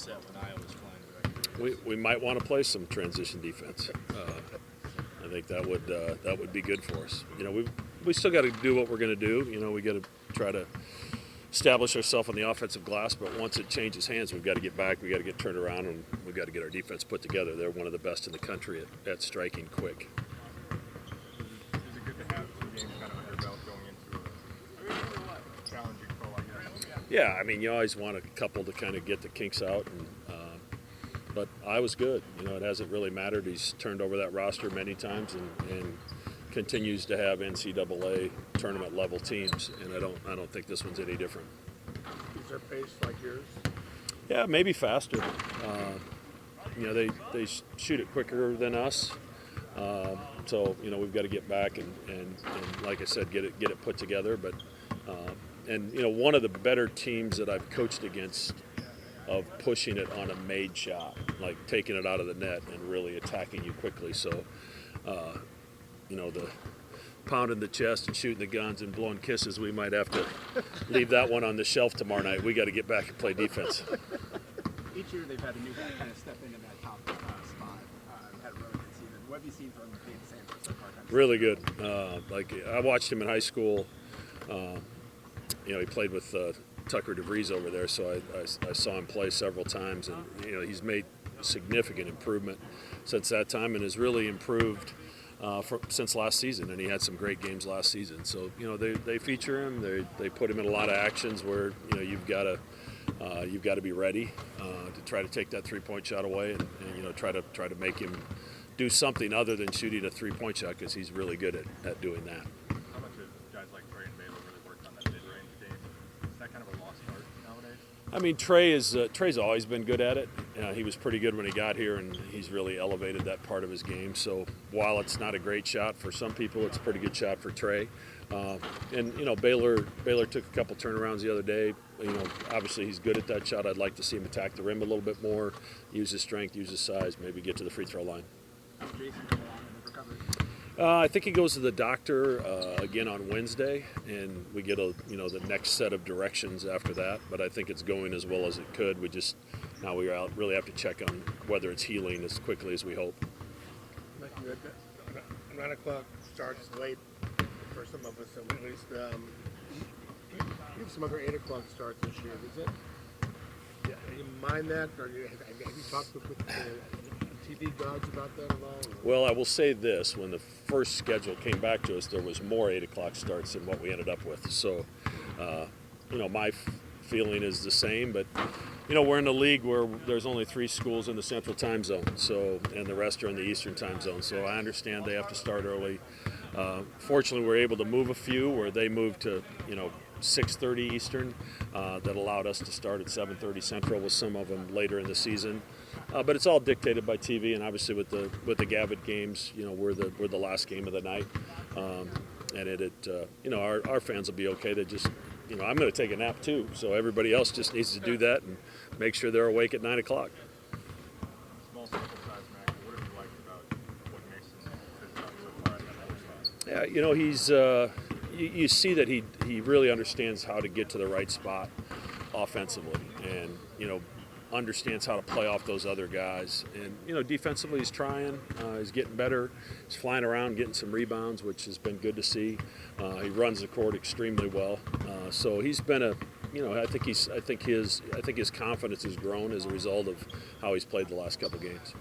set when Iowa was flying the We might want to play some transition defense. I think that would be good for us. You know, we still got to do what we're going to do. You know, we got to try to establish ourselves on the offensive glass, but once it changes hands, we've got to get back, we've got to get turned around, and we've got to get our defense put together. They're one of the best in the country at striking quick. Is it good to have 2 games kind of under your belt going into a challenging foe like that? Yeah, I mean, you always want a couple to kind of get the kinks out, but I was good. You know, it hasn't really mattered. He's turned over that roster many times and continues to have NCAA tournament level teams, and I don't think this one's any different. Is their pace like yours? Yeah, maybe faster. You know, they shoot it quicker than us, so you know we've got to get back and like I said, get it put together. But and you know, one of the better teams that I've coached against of pushing it on a made shot, like taking it out of the net and really attacking you quickly. So. You know, the pounding the chest and shooting the guns and blowing kisses, we might have to leave that one on the shelf tomorrow night. We got to get back and play defense. Each year they've had a new guy kind of step into that top spot. Had a really good season. What have you seen from Creighton Sanford so far? Really good. Like I watched him in high school. You know, he played with Tucker DeVries over there, so I saw him play several times, and you know he's made significant improvement since that time, and has really improved. Since last season, and he had some great games last season. So you know they feature him. They put him in a lot of actions where you know you've got to be ready to try to take that 3-point shot away, and you know try to make him do something other than shooting a 3-point shot, because he's really good at doing that. How much have guys like Trey and Baylor really worked on that mid-range game? Is that kind of a lost art nowadays? I mean, Trey's always been good at it. He was pretty good when he got here, and he's really elevated that part of his game. So while it's not a great shot for some people, it's a pretty good shot for Trey. And you know, Baylor took a couple turnarounds the other day. You know, obviously he's good at that shot. I'd like to see him attack the rim a little bit more, use his strength, use his size, maybe get to the free throw line. How's Jason coming along in the recovery? I think he goes to the doctor again on Wednesday, and we get the next set of directions after that. But I think it's going as well as it could. Now we really have to check on whether it's healing as quickly as we hope. Like 9 o'clock starts late for some of us, at least. You have some other 8 o'clock starts this year. Is it? Yeah, do you mind that, or have you talked with TV gods about that at all? Well, I will say this: when the first schedule came back to us, there was more 8 o'clock starts than what we ended up with. So, you know, my feeling is the same, but you know, we're in a league where there's only 3 schools in the Central Time Zone, and the rest are in the Eastern Time Zone. So I understand they have to start early. Fortunately, we're able to move a few where they moved to 6:30 Eastern. That allowed us to start at 7:30 Central with some of them later in the season. But it's all dictated by TV, and obviously with the Gavitt games, you know, we're the last game of the night, and our fans will be okay. They just, you know, I'm going to take a nap too, so everybody else just needs to do that and make sure they're awake at 9 o'clock. Small sample size, Mac. What have you liked about what Mason has done so far at that other spot? Yeah, you know, he's you see that he really understands how to get to the right spot offensively, and you know, understands how to play off those other guys. And you know, defensively he's trying. He's getting better. He's flying around, getting some rebounds, which has been good to see. He runs the court extremely well. So he's been I think his confidence has grown as a result of how he's played the last couple games.